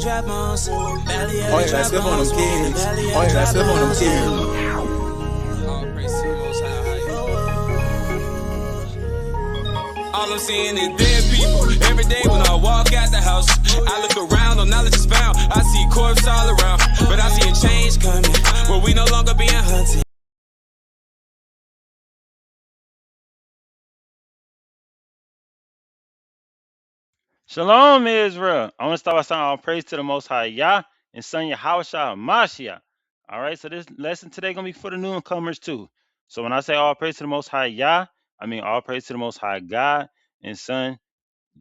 trap monster. Valley of Oh the yeah, trap slip on them monster. kids. Valley Oh of the yeah, trap slip on them monster. kids. All I'm seeing is dead people. Every day when I walk out the house, I look around, no knowledge is found. I see corpses all around, but I see a change coming, where we no longer being hunted. Shalom, Israel. I want to start by saying all praise to the Most High Yah and Son Yahweh Mashiach. All right, so this lesson today gonna be for the newcomers too. So when I say all praise to the Most High Yah, I mean all praise to the Most High God and Son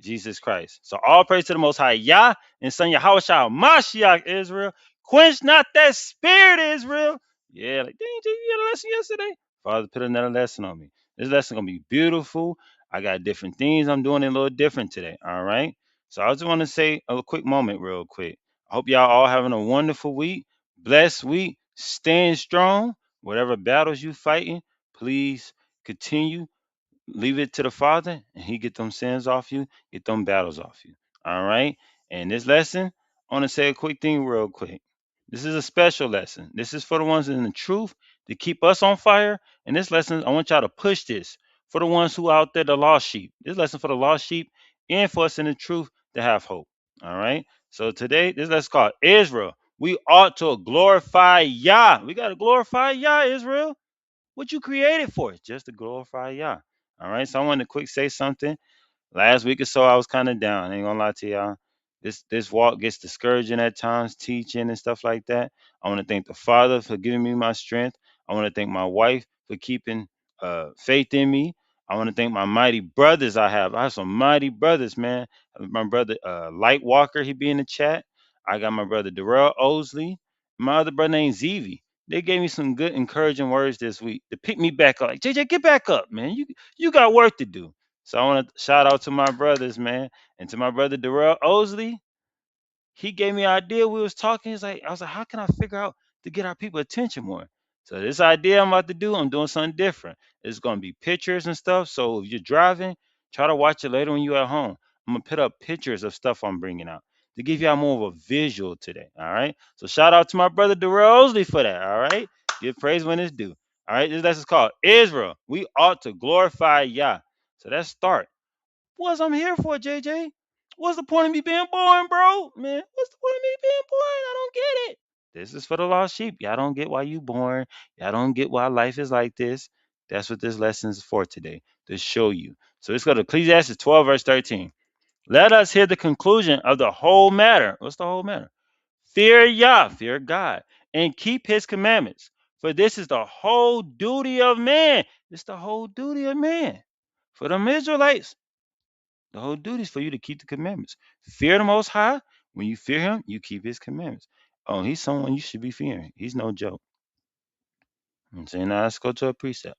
Jesus Christ. So all praise to the Most High Yah and Son Yahweh Mashiach, Israel. Quench not that spirit, Israel. Yeah, like, dang, you had a lesson yesterday. Father put another lesson on me. This lesson gonna be beautiful. I got different things I'm doing a little different today. All right. So I just want to say a quick moment, real quick. I hope y'all all having a wonderful week, blessed week, staying strong. Whatever battles you fighting, please continue, leave it to the Father, and He get them sins off you, get them battles off you. All right. And this lesson, I want to say a quick thing real quick. This is a special lesson. This is for the ones in the truth to keep us on fire. And this lesson, I want y'all to push this for the ones who out there, the lost sheep. This lesson for the lost sheep and for us in the truth to have hope. All right. So today, this lesson called Israel. We ought to glorify Yah. We got to glorify Yah, Israel. What you created for? Just to glorify Yah. All right. So I want to quick say something. Last week or so, I was kind of down. I ain't gonna lie to y'all. This walk gets discouraging at times, teaching and stuff like that. I want to thank the Father for giving me my strength. I want to thank my wife for keeping faith in me. I want to thank my mighty brothers I have. I have some mighty brothers, man. My brother Light Walker, he be in the chat. I got my brother Darrell Osley. My other brother named Zevi. They gave me some good encouraging words this week to pick me back up. Like, JJ, get back up, man. You got work to do. So I want to shout out to my brothers, man, and to my brother Darrell Osley. He gave me an idea. We was talking. I was like, how can I figure out to get our people attention more? So this idea I'm about to do, I'm doing something different. It's gonna be pictures and stuff. So if you're driving, try to watch it later when you're at home. I'm gonna put up pictures of stuff I'm bringing out to give y'all more of a visual today. All right. So shout out to my brother Darrell Osley for that. All right. Give praise when it's due. All right. This lesson is called Israel. We ought to glorify Yah. So let's start. What's I'm here for, JJ? What's the point of me being born, bro? Man, what's the point of me being born? I don't get it. This is for the lost sheep. Y'all don't get why you born. Y'all don't get why life is like this. That's what this lesson is for today, to show you. So let's go to Ecclesiastes 12, verse 13. Let us hear the conclusion of the whole matter. What's the whole matter? Fear Yah, fear God, and keep his commandments. For this is the whole duty of man. It's the whole duty of man. For them Israelites, the whole duty is for you to keep the commandments. Fear the Most High. When you fear Him, you keep His commandments. Oh, He's someone you should be fearing. He's no joke. I'm saying now let's go to a precept.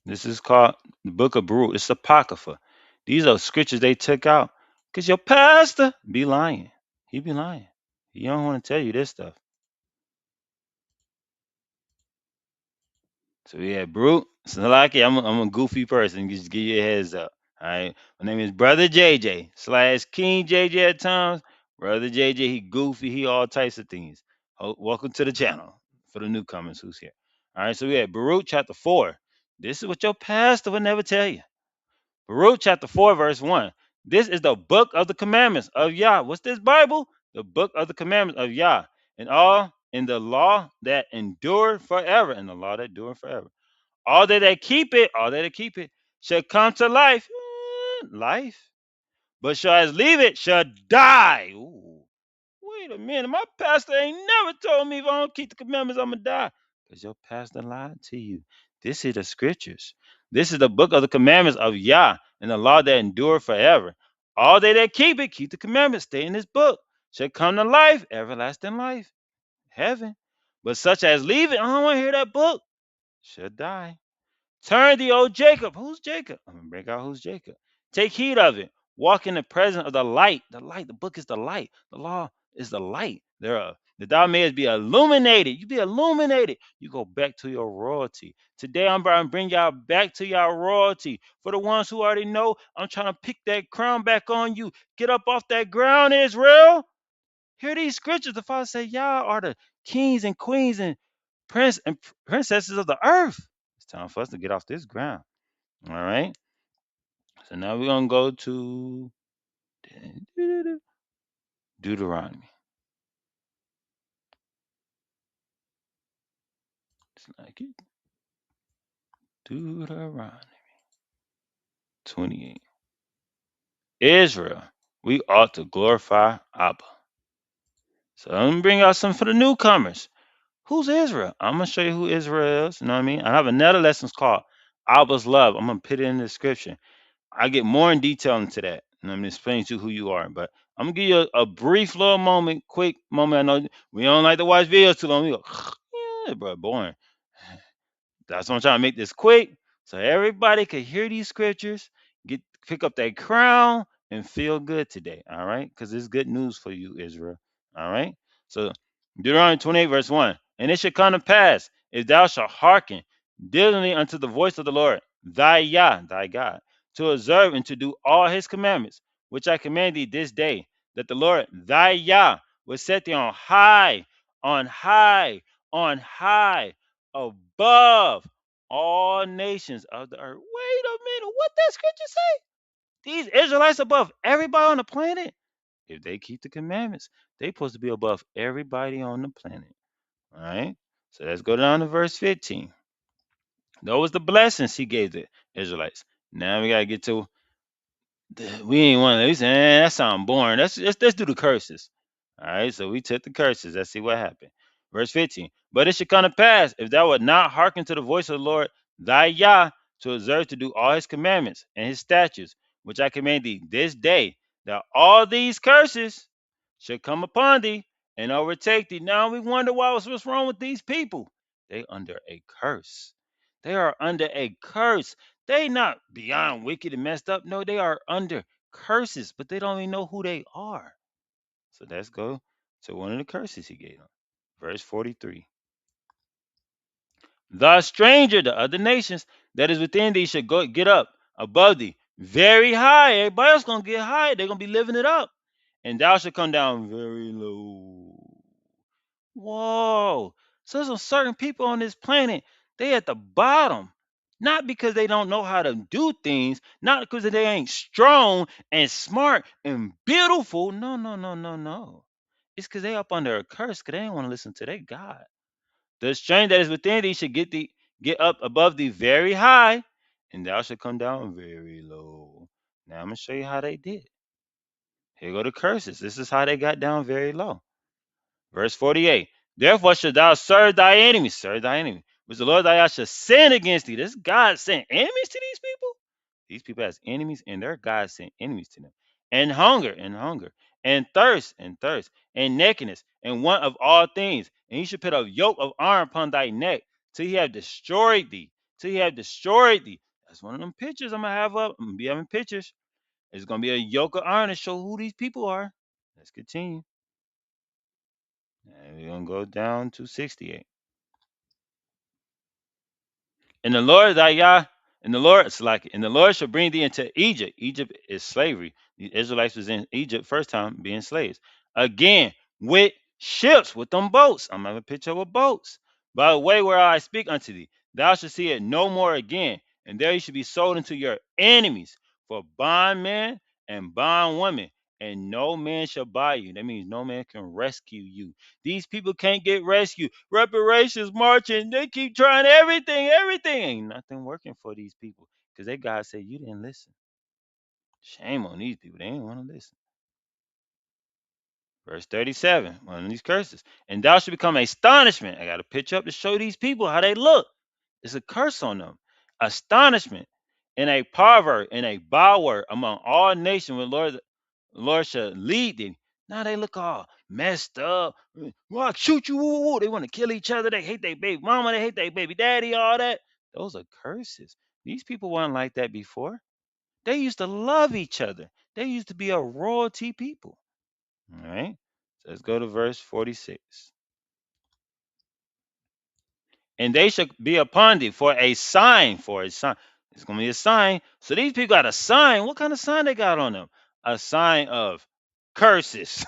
This is called the Book of Baruch. It's Apocrypha. These are scriptures they took out because your pastor be lying. He be lying. He don't want to tell you this stuff. So yeah, Brute. So like I'm a goofy person. Just give you a heads up. All right. My name is Brother JJ / King JJ at times. Brother JJ, he goofy. He all types of things. Welcome to the channel for the newcomers who's here. All right. So we had Baruch chapter 4. This is what your pastor would never tell you. Baruch chapter 4, verse 1. This is the book of the commandments of Yah. What's this Bible? The book of the commandments of Yah. And all in the law that endured forever. And the law that endured forever. All that keep it, shall come to life. Life. But shall as leave it, shall die. Ooh. Wait a minute. My pastor ain't never told me if I don't keep the commandments, I'm going to die. Because your pastor lied to you. This is the scriptures. This is the book of the commandments of Yah and the law that endure forever. All they that keep it, keep the commandments, stay in this book, shall come to life, everlasting life, heaven. But such as leave it, I don't want to hear that book, shall die. Turn thee, O Jacob. Who's Jacob? I'm going to break out who's Jacob. Take heed of it. Walk in the presence of the light. The light, the book is the light. The law is the light thereof. that thou mayest be illuminated. You be illuminated. You go back to your royalty. Today, I'm about to bring y'all back to y'all royalty. For the ones who already know, I'm trying to pick that crown back on you. Get up off that ground, Israel. Hear these scriptures. The Father say, y'all are the kings and queens and princesses of the earth. It's time for us to get off this ground. All right. So now we're gonna go to Deuteronomy. It's like it. Deuteronomy 28. Israel, we ought to glorify Abba. So let me bring out some for the newcomers. Who's Israel? I'm gonna show you who Israel is. You know what I mean? I have another lesson called Abba's love. I'm gonna put it in the description. I get more in detail into that, and I'm gonna explain to you who you are. But I'm gonna give you a brief little moment, quick moment. I know we don't like to watch videos too long. We go, yeah, bro, boring. That's why I'm trying to make this quick so everybody can hear these scriptures, get pick up that crown, and feel good today. All right, because it's good news for you, Israel. All right. So Deuteronomy 28, verse 1. And it shall come to pass, if thou shalt hearken diligently unto the voice of the Lord, thy Yah, thy God, to observe and to do all his commandments, which I command thee this day, that the Lord thy Yah will set thee on high, on high, on high, above all nations of the earth. Wait a minute, what that scripture say? These Israelites above everybody on the planet? If they keep the commandments, they supposed to be above everybody on the planet. All right. So let's go down to verse 15. Those the blessings he gave the Israelites. Now we gotta get to we ain't one of these. That sound boring. Let's do the curses. All right, so we took the curses. Let's see what happened. Verse 15. But it should come to pass, if thou wilt not hearken to the voice of the Lord thy Yah, to observe to do all his commandments and his statutes, which I command thee this day, that all these curses should come upon thee and overtake thee. Now we wonder what's wrong with these people. They under a curse. They are under a curse. They not beyond wicked and messed up. No, they are under curses, but they don't even know who they are. So let's go to one of the curses he gave them. Verse 43. The stranger, the other nations that is within thee should go get up above thee very high. Everybody else gonna get high. They're gonna be living it up. And thou shalt come down very low. Whoa. So there's some certain people on this planet, they at the bottom. Not because they don't know how to do things, not because they ain't strong and smart and beautiful. No, no, no, no, no. It's because they up under a curse because they ain't want to listen to their God. The strength that is within thee should get up above thee very high, and thou shalt come down very low. Now I'm gonna show you how they did. Here go the curses. This is how they got down very low. Verse 48. Therefore should thou serve thy enemy, which the Lord thy God shall send against thee. This God sent enemies to these people? These people has enemies, and their God sent enemies to them. And hunger, and thirst, and nakedness, and want of all things. And he should put a yoke of iron upon thy neck, till he have destroyed thee. Till he have destroyed thee. That's one of them pictures I'm gonna have up. I'm gonna be having pictures. It's gonna be a yoke of iron to show who these people are. Let's continue. And we're gonna go down to 68. And the Lord thy Yah, and the Lord it's like, and the Lord shall bring thee into Egypt. Egypt is slavery. The Israelites was in Egypt first time being slaves. Again, with ships, with them boats. I'm gonna have a picture with boats. By the way where I speak unto thee, thou shalt see it no more again, and there you should be sold into your enemies for bondmen and bondwomen, and no man shall buy you. That means no man can rescue you. These people can't get rescued. Reparations marching. They keep trying everything. Everything ain't nothing working for these people because they God said you didn't listen. Shame on these people. They ain't want to listen. Verse 37, one of these curses. And thou shalt become astonishment. I got a picture up to show these people how they look. It's a curse on them. Astonishment and a proverb and a byword among all nations when Lord shall lead thee. Now they look all messed up. Well, I shoot you. Woo, woo. They want to kill each other. They hate their baby mama. They hate their baby daddy. All that. Those are curses. These people weren't like that before. They used to love each other. They used to be a royalty people. All right. So let's go to verse 46. And they shall be upon thee for a sign, for a sign. It's gonna be a sign. So these people got a sign. What kind of sign they got on them? A sign of curses.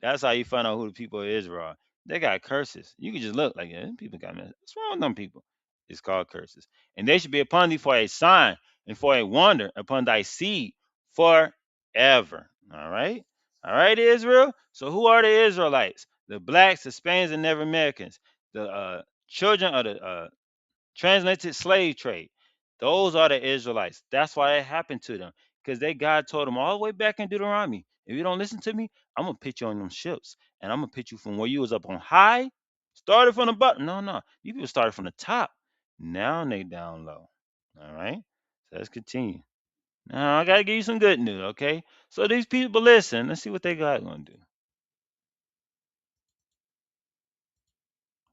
That's how you find out who the people of Israel are. They got curses. You can just look like, yeah, people got mess. What's wrong with them people? It's called curses. And they should be upon thee for a sign and for a wonder upon thy seed forever. All right. All right, Israel. So who are the Israelites? The blacks, the Spaniards, and Native Americans. The children of the transatlantic slave trade. Those are the Israelites. That's why it happened to them. Because they God told them all the way back in Deuteronomy, if you don't listen to me, I'm gonna put you on them ships. And I'm gonna put you from where you was up on high, started from the bottom. No, no. You people started from the top. Now they down low. All right. So let's continue. Now I gotta give you some good news, okay? So these people listen. Let's see what they got gonna do.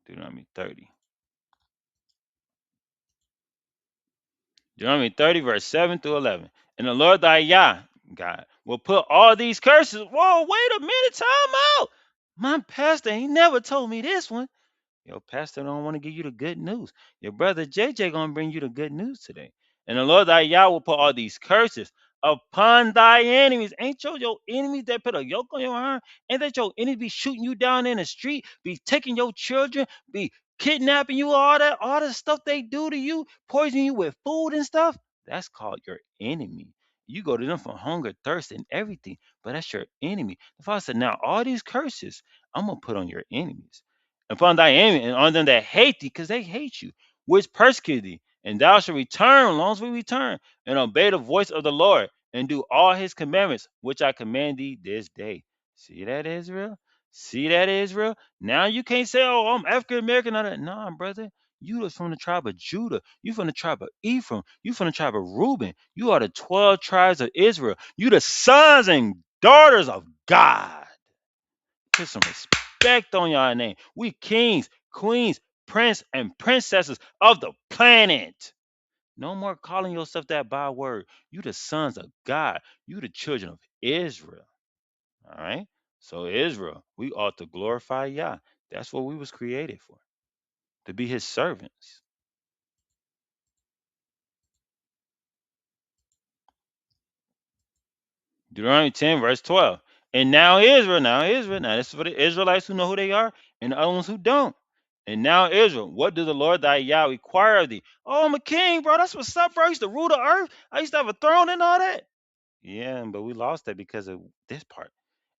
Deuteronomy 30. Deuteronomy 30, verse 7 through 11. And the Lord thy Yah, God, will put all these curses. Whoa, wait a minute, time out. My pastor, he never told me this one. Your pastor don't want to give you the good news. Your brother JJ gonna bring you the good news today. And the Lord thy Yah will put all these curses upon thy enemies. Ain't your enemies that put a yoke on your arm? Ain't that your enemies be shooting you down in the street, be taking your children, be kidnapping you, all the stuff they do to you, poisoning you with food and stuff? That's called your enemy. You go to them for hunger, thirst, and everything, but that's your enemy. The Father said, now all these curses I'm gonna put on your enemies upon thy enemy and on them that hate thee, because they hate you, which persecute thee. And thou shalt return, long as we return, and obey the voice of the Lord, and do all his commandments, which I command thee this day. See that, Israel? See that, Israel? Now you can't say, oh, I'm African American. Nah, brother. You are from the tribe of Judah. You from the tribe of Ephraim. You from the tribe of Reuben. You are the 12 tribes of Israel. You the sons and daughters of God. Put some respect on y'all name. We kings, queens, prince, and princesses of the planet. No more calling yourself that by word. You the sons of God. You the children of Israel. All right. So Israel, we ought to glorify Yah. That's what we was created for. To be his servants. Deuteronomy 10, verse 12. And now this is for the Israelites who know who they are and the other ones who don't. And now Israel, what does the Lord thy Yah require of thee? Oh, I'm a king, bro. That's what's up, bro. I used to rule the earth. I used to have a throne and all that. Yeah, but we lost that because of this part.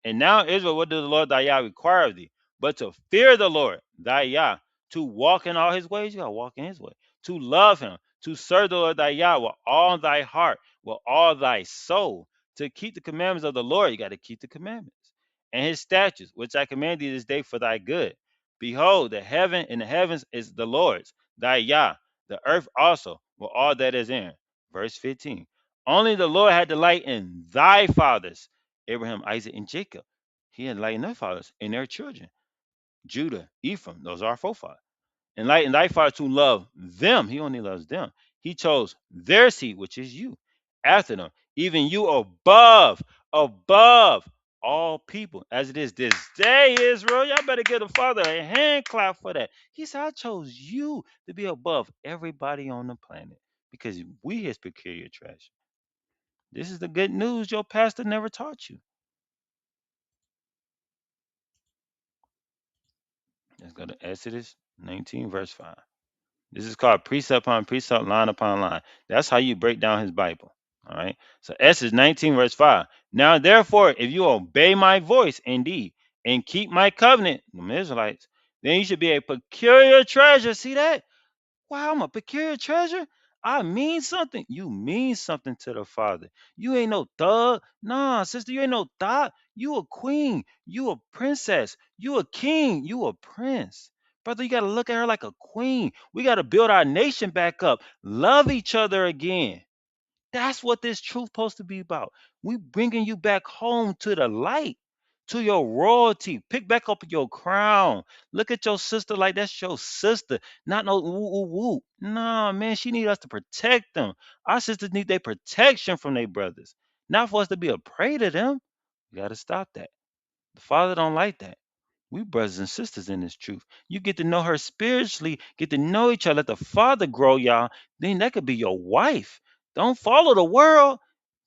And now, Israel, what does the Lord thy Yah require of thee? But to fear the Lord thy Yah, to walk in all his ways. You gotta walk in his way. To love him, to serve the Lord thy Yah with all thy heart, with all thy soul. To keep the commandments of the Lord, you got to keep the commandments. And his statutes, which I command thee this day for thy good. Behold, the heaven and the heavens is the Lord's, thy Yah, the earth also, with all that is in. Verse 15. Only the Lord had delight in thy fathers, Abraham, Isaac, and Jacob. He had delight in their fathers and their children. Judah, Ephraim, those are our forefathers. And light in thy father to love them. He only loves them. He chose their seed, which is you, after them, even you above all people, as it is this day, Israel. Y'all better give the Father a hand clap for that. He said, I chose you to be above everybody on the planet because we his peculiar treasure. This is the good news your pastor never taught you. Let's go to Exodus 19, verse 5. This is called precept upon precept, line upon line. That's how you break down his Bible. All right. So Exodus 19, verse 5. Now, therefore, if you obey my voice indeed and keep my covenant, the Israelites, then you should be a peculiar treasure. See that? Wow, I'm a peculiar treasure. I mean something. You mean something to the Father. You ain't no thug. Nah, sister, you ain't no thought. You a queen. You a princess. You a king. You a prince. Brother, you got to look at her like a queen. We got to build our nation back up. Love each other again. That's what this truth supposed to be about. We bringing you back home to the light, to your royalty. Pick back up your crown. Look at your sister like that's your sister, not no woo woo woo. Nah, man, she need us to protect them. Our sisters need their protection from their brothers, not for us to be a prey to them. You got to stop that. The Father don't like that. We brothers and sisters in this truth. You get to know her spiritually, get to know each other, let the Father grow y'all. Then that could be your wife. Don't follow the world.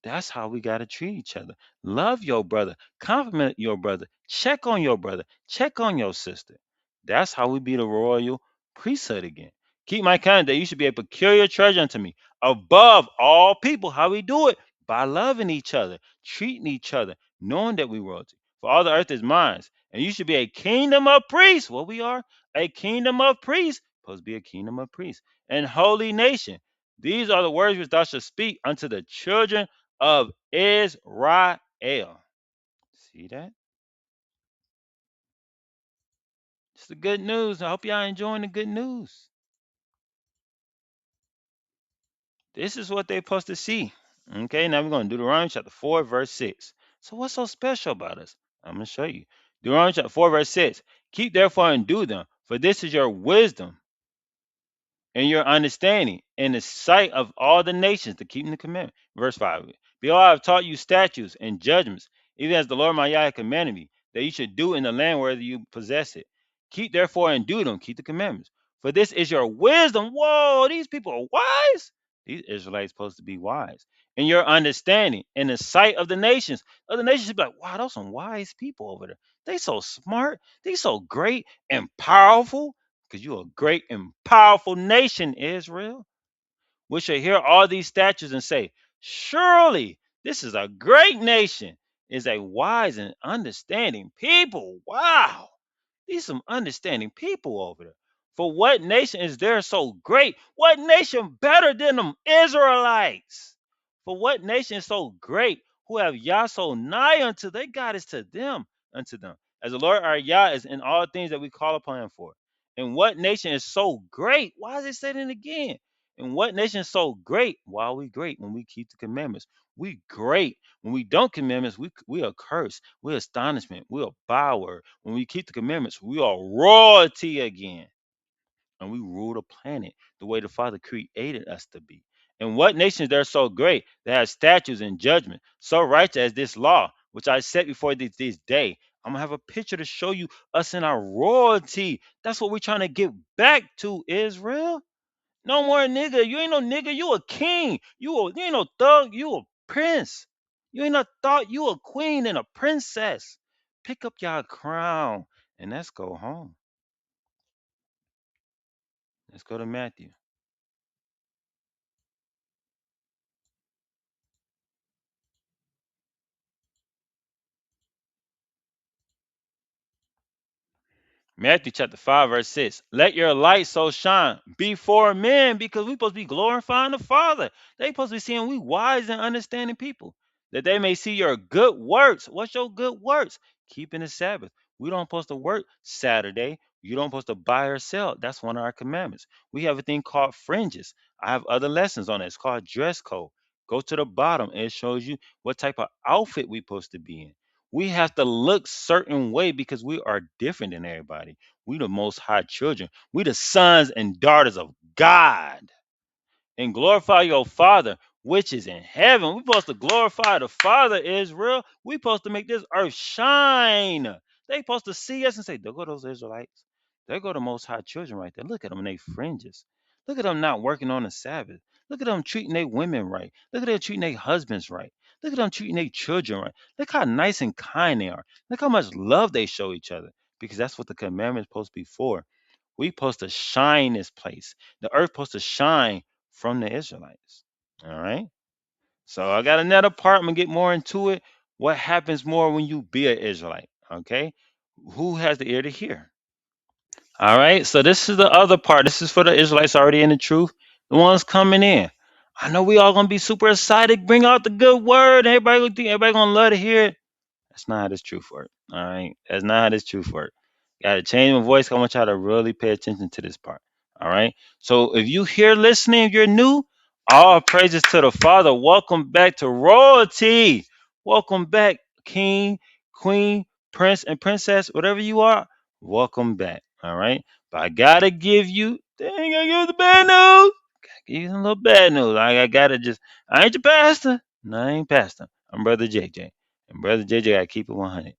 That's how we got to treat each other. Love your brother, compliment your brother, check on your brother, check on your sister. That's how we be the royal priesthood again. Keep my covenant that you should be a peculiar treasure unto me above all people. How we do it? By loving each other, treating each other, knowing that we royalty. For all the earth is mine, and you should be a kingdom of priests. What we are? A kingdom of priests. Supposed to be a kingdom of priests. And holy nation. These are the words which thou shalt speak unto the children of Israel. See that? It's the good news. I hope y'all enjoying the good news. This is what they're supposed to see. Okay, now we're going to Deuteronomy chapter 4, verse 6. So what's so special about us? I'm going to show you. Deuteronomy chapter 4, verse 6. Keep therefore and do them, for this is your wisdom and your understanding in the sight of all the nations to keep the commandment. Verse 5. Behold, I have taught you statutes and judgments, even as the Lord my Yahweh commanded me, that you should do in the land where you possess it. Keep therefore and do them, keep the commandments. For this is your wisdom. Whoa, these people are wise. These Israelites supposed to be wise. In your understanding, in the sight of the nations. Other nations should be like, wow, those some wise people over there. They so smart. They so great and powerful because you're a great and powerful nation, Israel. We shall hear all these statutes and say, surely this is a great nation, is a wise and understanding people. Wow. These some understanding people over there. For what nation is there so great? What nation better than them Israelites? For what nation is so great who have Yah so nigh unto their God is to them, unto them, as the Lord our Yah is in all things that we call upon him for. And what nation is so great? Why is it saying it again? And what nation is so great? Why are we great when we keep the commandments? We great. When we don't commandments, we are cursed. We're astonishment. We're a byword. When we keep the commandments, we are royalty again. And we rule the planet the way the Father created us to be. And what nations there are so great that have statutes and judgment, so righteous as this law, which I set before this day. I'm gonna have a picture to show you us in our royalty. That's what we're trying to get back to, Israel. No more nigga. You ain't no nigga. You a king. You ain't no thug. You a prince. You ain't no thought. You a queen and a princess. Pick up your crown and let's go home. Let's go to Matthew. Matthew chapter 5, verse 6. Let your light so shine before men, because we supposed to be glorifying the Father. They supposed to be seeing we wise and understanding people, that they may see your good works. What's your good works? Keeping the Sabbath. We don't supposed to work Saturday. You don't supposed to buy or sell. That's one of our commandments. We have a thing called fringes. I have other lessons on it. It's called dress code. Go to the bottom. And it shows you what type of outfit we supposed to be in. We have to look certain way because we are different than everybody. We the most high children. We the sons and daughters of God. And glorify your Father which is in heaven. We supposed to glorify the Father, Israel. We supposed to make this earth shine. They supposed to see us and say, there go those Israelites. There go the most high children right there. Look at them in their fringes. Look at them not working on the Sabbath. Look at them treating their women right. Look at them treating their husbands right. Look at them treating their children right. Look how nice and kind they are. Look how much love they show each other. Because that's what the commandment is supposed to be for. We supposed to shine this place. The earth supposed to shine from the Israelites. All right. So I got another part. I'm gonna get more into it. What happens more when you be an Israelite? Okay. Who has the ear to hear? All right. So this is the other part. This is for the Israelites already in the truth. The ones coming in. I know we all gonna be super excited. Bring out the good word. Everybody gonna love to hear it. That's not how this truth work. All right. That's not how this truth work. Gotta change my voice. I want y'all to really pay attention to this part. All right. So if you here listening, if you're new, all praises to the Father. Welcome back to royalty. Welcome back, King, Queen, Prince, and Princess, whatever you are. Welcome back. All right. But I gotta give you, dang, I give you the bad news. Give you some little bad news. I gotta just, I ain't your pastor. No, I ain't pastor. I'm Brother JJ. And Brother JJ gotta keep it 100.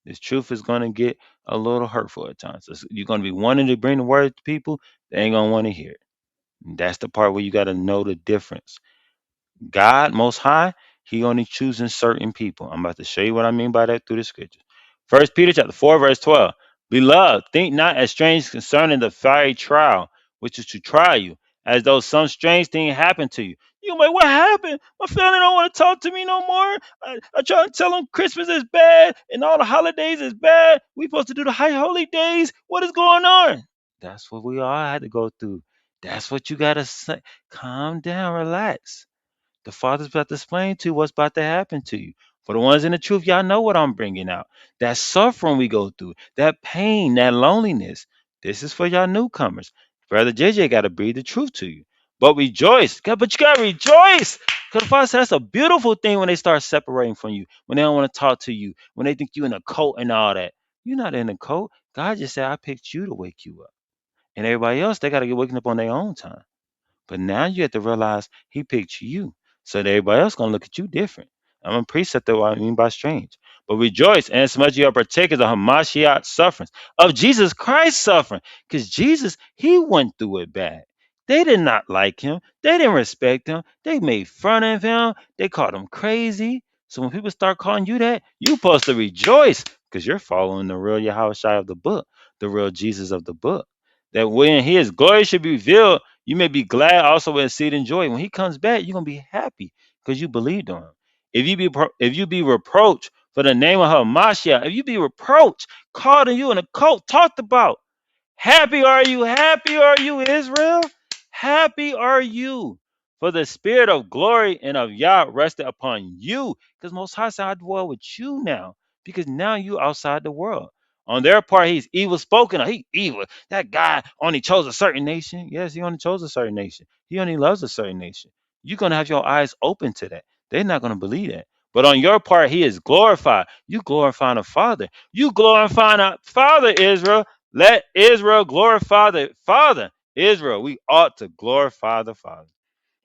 This truth is going to get a little hurtful at times. You're going to be wanting to bring the word to people, they ain't going to want to hear it. And that's the part where you got to know the difference. God Most High, He only choosing certain people. I'm about to show you what I mean by that through the scriptures. First Peter chapter 4, verse 12. Beloved, think not as strange concerning the fiery trial, which is to try you, as though some strange thing happened to you. You like, what happened? My family don't want to talk to me no more. I try to tell them Christmas is bad and all the holidays is bad. We supposed to do the high holy days. What is going on? That's what we all had to go through. That's what you gotta say. Calm down, relax. The Father's about to explain to you what's about to happen to you. For the ones in the truth, y'all know what I'm bringing out. That suffering we go through, that pain, that loneliness. This is for y'all newcomers. Brother JJ got to breathe the truth to you. But rejoice. But you got to rejoice. Because the Father said that's a beautiful thing when they start separating from you, when they don't want to talk to you, when they think you in a cult and all that. You're not in a cult. God just said, I picked you to wake you up. And everybody else, they got to get waking up on their own time. But now you have to realize he picked you. So that everybody else gonna look at you different. I'm a precept of what I mean by strange. But rejoice, and as much as you are partakers of Hamashiach sufferings, of Jesus Christ's suffering. Because Jesus, he went through it bad. They did not like him. They didn't respect him. They made fun of him. They called him crazy. So when people start calling you that, you're supposed to rejoice because you're following the real Yahushua of the book, the real Jesus of the book. That when his glory should be revealed, you may be glad also and see it in joy. When he comes back, you're gonna be happy because you believed on him. If you be reproached for the name of Hamashiach, if you be reproached, called in you in a cult, talked about, happy are you, Israel? Happy are you. For the spirit of glory and of Yah rested upon you. Because Most High said, I dwell with you now. Because now you outside the world. On their part, he's evil spoken. He evil. That guy only chose a certain nation. Yes, he only chose a certain nation. He only loves a certain nation. You're going to have your eyes open to that. They're not going to believe that. But on your part, he is glorified. You glorifying the Father. You glorifying the Father, Israel. Let Israel glorify the Father. Israel, we ought to glorify the Father.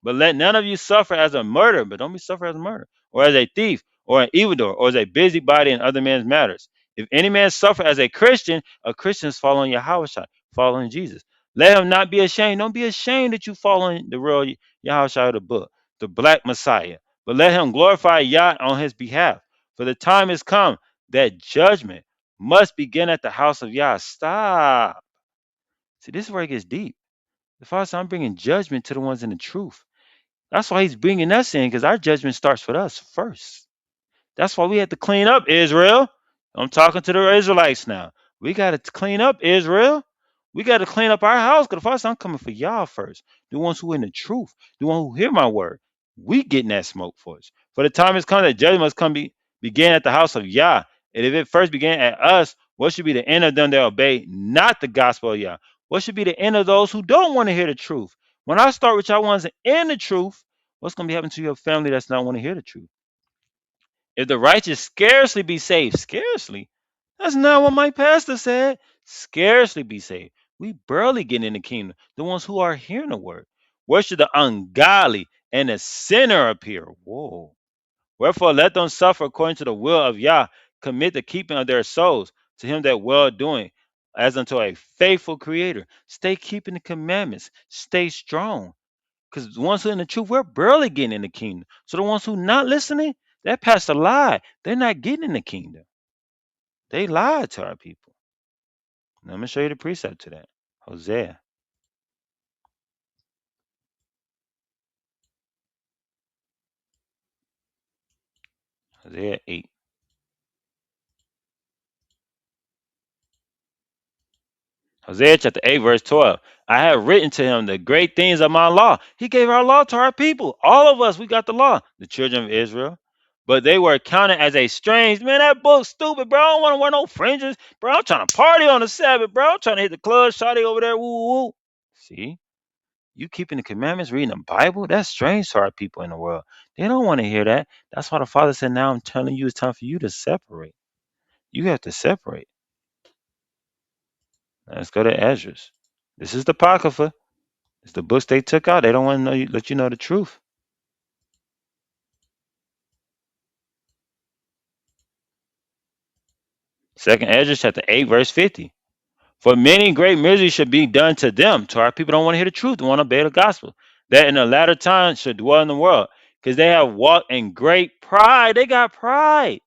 But let none of you suffer as a murderer, but don't be suffer as a murderer, or as a thief, or an evildoer, or as a busybody in other men's matters. If any man suffer as a Christian is following Yahushua, following Jesus. Let him not be ashamed. Don't be ashamed that you following the real Yahushua of the book, the black Messiah. But let him glorify Yah on his behalf. For the time has come that judgment must begin at the house of Yah. Stop. See, this is where it gets deep. The Father said, I'm bringing judgment to the ones in the truth. That's why he's bringing us in, because our judgment starts with us first. That's why we had to clean up Israel. I'm talking to the Israelites now. We got to clean up Israel. We got to clean up our house, because the Father said, I'm coming for y'all first. The ones who are in the truth, the ones who hear my word. We getting that smoke for us. For the time has come that judgment must begin at the house of Yah. And if it first began at us, what should be the end of them that obey not the gospel of Yah? What should be the end of those who don't want to hear the truth? When I start with y'all ones in the truth, what's going to be happening to your family that's not want to hear the truth? If the righteous scarcely be saved, scarcely. That's not what my pastor said. Scarcely be saved. We barely get in the kingdom. The ones who are hearing the word. Where should the ungodly and the sinner appear? Whoa. Wherefore let them suffer according to the will of Yah. Commit the keeping of their souls to him that well doing, as unto a faithful creator. Stay keeping the commandments. Stay strong. Because the ones who are in the truth, we're barely getting in the kingdom. So the ones who not listening, that pastor lied. They're not getting in the kingdom. They lied to our people. Now, I'm going to show you the precept to that. Hosea. Hosea 8. Hosea chapter 8, verse 12. I have written to him the great things of my law. He gave our law to our people. All of us, we got the law, the children of Israel. But they were counted as a strange. Man, that book's stupid, bro. I don't want to wear no fringes. Bro, I'm trying to party on the Sabbath, bro. I'm trying to hit the club, shawty over there. Woo, woo, woo. See? You keeping the commandments, reading the Bible, that's strange to our people in the world. They don't want to hear that. That's why the Father said, now I'm telling you, it's time for you to separate. You have to separate. Let's go to Esdras. This is the Apocrypha. It's the books they took out. They don't want to know you, let you know the truth. Second Ezra chapter 8, verse 50. For many great misery should be done to them. To our people don't want to hear the truth, they want to obey the gospel. That in the latter time should dwell in the world. Because they have walked in great pride. They got pride.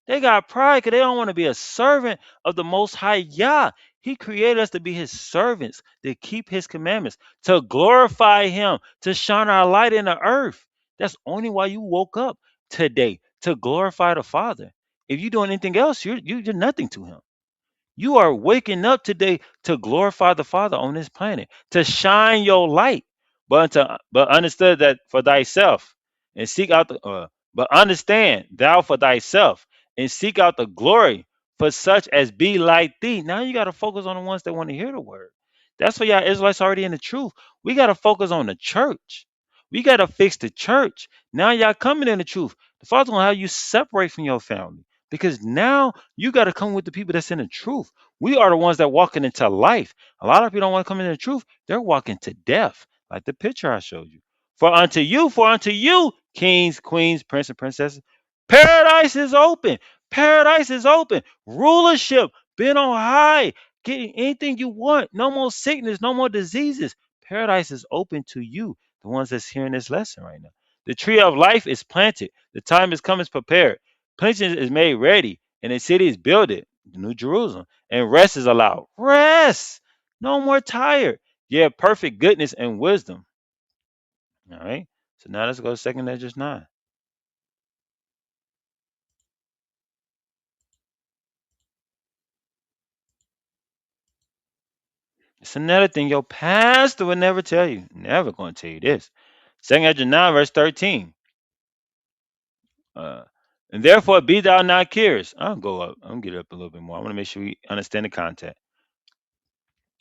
They got pride because they don't want to be a servant of the Most High Yah. He created us to be His servants, to keep His commandments, to glorify Him, to shine our light in the earth. That's only why you woke up today, to glorify the Father. If you're doing anything else, you're nothing to Him. You are waking up today to glorify the Father on this planet, to shine your light, but understand that for thyself and seek out the but understand thou for thyself and seek out the glory for such as be like thee. Now you got to focus on the ones that want to hear the word. That's why y'all Israelites already in the truth. We got to focus on the church. We got to fix the church. Now y'all coming in the truth. The Father's gonna have you separate from your family because now you got to come with the people that's in the truth. We are the ones that walking into life. A lot of people don't want to come into the truth. They're walking to death, like the picture I showed you. For unto you, kings, queens, prince and princesses, paradise is open. Paradise is open. Rulership, been on high, getting anything you want. No more sickness, no more diseases. Paradise is open to you, the ones that's hearing this lesson right now. The tree of life is planted. The time is come, is prepared. Plenty is made ready, and the city is builded, the New Jerusalem, and rest is allowed. Rest. No more tired. Yeah, perfect goodness and wisdom. All right. So now let's go to Second Ezra 9. It's another thing your pastor would never tell you. Never going to tell you this. Second Ezra 9, verse 13. Uh, and therefore be thou not curious. I'll go up. I'm gonna get up a little bit more. I want to make sure we understand the context.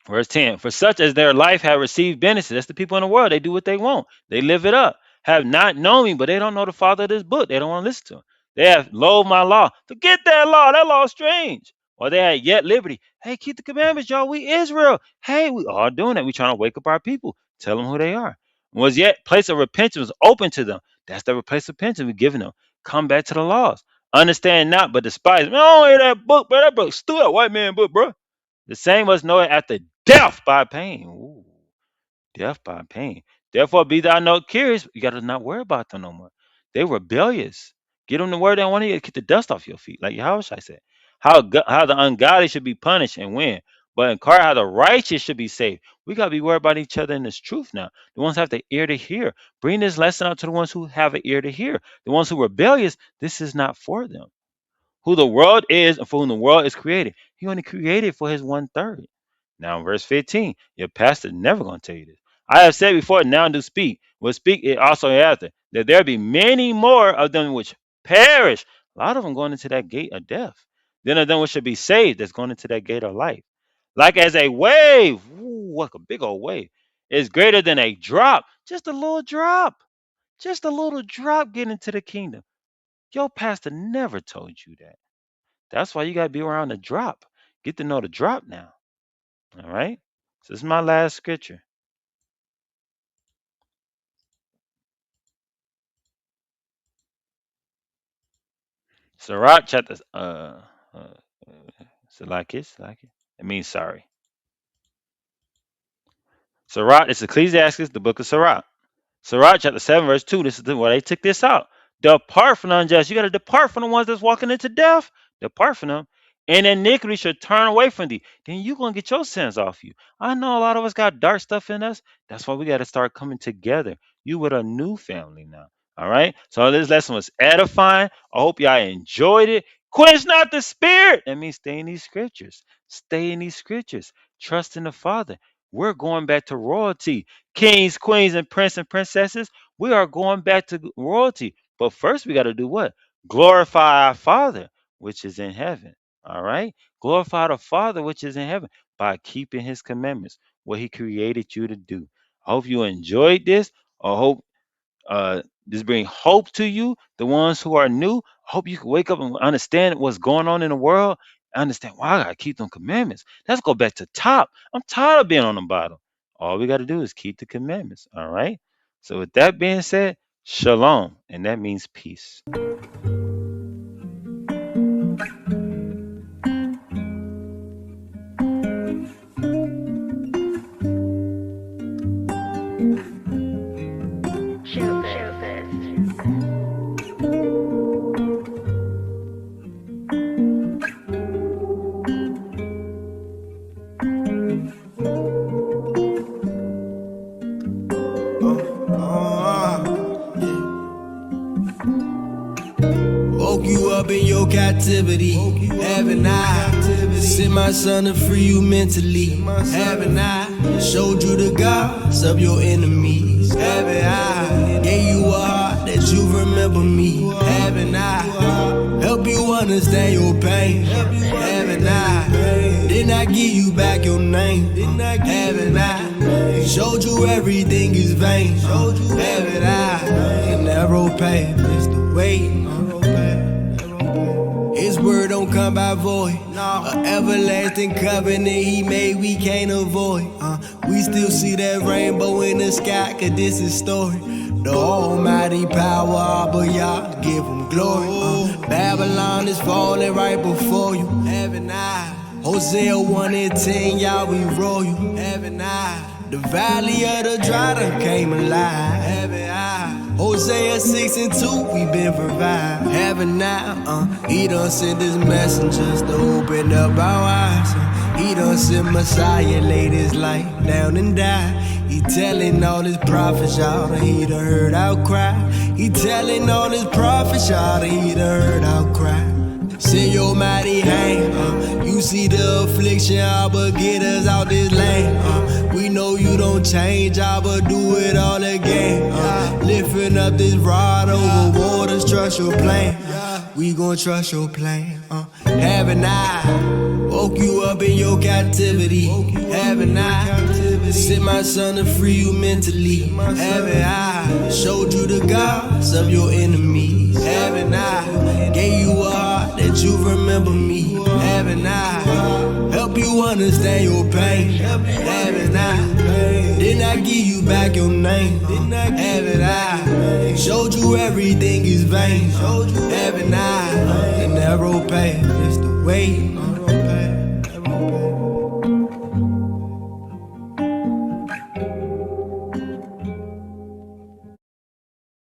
Verse 10, for such as their life have received benefits, that's the people in the world. They do what they want. They live it up. Have not known me, but they don't know the Father of this book. They don't want to listen to him. They have loathed my law. Forget that law. That law is strange. Or they had yet liberty. Hey, keep the commandments, y'all. We Israel. Hey, we all doing that. We trying to wake up our people. Tell them who they are. Was yet place of repentance was open to them. That's the place of repentance we're giving them. Come back to the laws. Understand not, but despise. Man, I don't hear that book, bro. That book stupid. White man book, bro. The same must know it after death by pain. Ooh, death by pain. Therefore, be thou not curious. You got to not worry about them no more. They rebellious. Get them the word they want to get the dust off your feet, like Yahushua said. How the ungodly should be punished and when, but inquire how the righteous should be saved. We got to be worried about each other in this truth now. The ones who have the ear to hear. Bring this lesson out to the ones who have an ear to hear. The ones who are rebellious, this is not for them. Who the world is and for whom the world is created. He only created for his one third. Now, in verse 15, your pastor never going to tell you this. I have said before, now do speak. Will speak it also after, that there be many more of them which perish. A lot of them going into that gate of death. Then of them which should be saved, that's going into that gate of life. Like as a wave, ooh, what a big old wave, is greater than a drop. Just a little drop. Just a little drop getting into the kingdom. Your pastor never told you that. That's why you got to be around the drop. Get to know the drop now. All right. So this is my last scripture. Sirach chapter uh Salakis. It means sorry. Sirach is Ecclesiastes, the book of Sirach. Sirach chapter 7, verse 2. This is where they took this out. Depart from the unjust. You got to depart from the ones that's walking into death. Depart from them. And iniquity should turn away from thee. Then you're going to get your sins off you. I know a lot of us got dark stuff in us. That's why we got to start coming together. You with a new family now. All right. So this lesson was edifying. I hope y'all enjoyed it. Quench not the spirit. That means stay in these scriptures. Stay in these scriptures. Trust in the Father. We're going back to royalty. Kings, queens, and prince and princesses, we are going back to royalty. But first, we got to do what? Glorify our Father, which is in heaven. All right? Glorify the Father, which is in heaven, by keeping his commandments, what he created you to do. I hope you enjoyed this. I hope this bring hope to you, the ones who are new. I hope you can wake up and understand what's going on in the world. Understand why I gotta keep them commandments. Let's go back to top. I'm tired of being on the bottom. All we gotta do is keep the commandments. All right. So with that being said, shalom, and that means peace. Woke you up in your captivity, haven't I? Sent my son to free you mentally, haven't I? Showed you the gods of your enemies, haven't I? Gave you a heart that you remember me, haven't I? Help you understand your pain, haven't I? Didn't I give you back your name, haven't I? Showed you everything is vain, haven't I? And narrow path is the way. His word don't come by void. An everlasting covenant he made we can't avoid. We still see that rainbow in the sky, cause this is story. The almighty power, Abba, y'all give him glory. Babylon is falling right before you, haven't I? Hosea 1:10, y'all, we roll you, haven't I? The valley of the dry done came alive, haven't I? Hosea 6:2, we been provide, haven't I? He done sent his messengers to open up our eyes. He done sent Messiah, laid his life down and died. He telling all his prophets, y'all, that he done heard our cry. He telling all his prophets, y'all, that he done heard our cry. Send your mighty hand, you see the affliction, Abba, get us out this lane. We know you don't change, Abba, do it all again. Lifting up this rod over waters, trust your plan. We gon' trust your plan, haven't I? Woke you up in your captivity, haven't I? Sent my son to free you mentally, haven't I? Showed you the gods of your enemies, haven't I? Gave you a heart that you remember me, haven't I? Help you understand your pain, haven't I? Didn't I give you back your name, haven't I? Showed you everything is vain, haven't I? The narrow path is the way.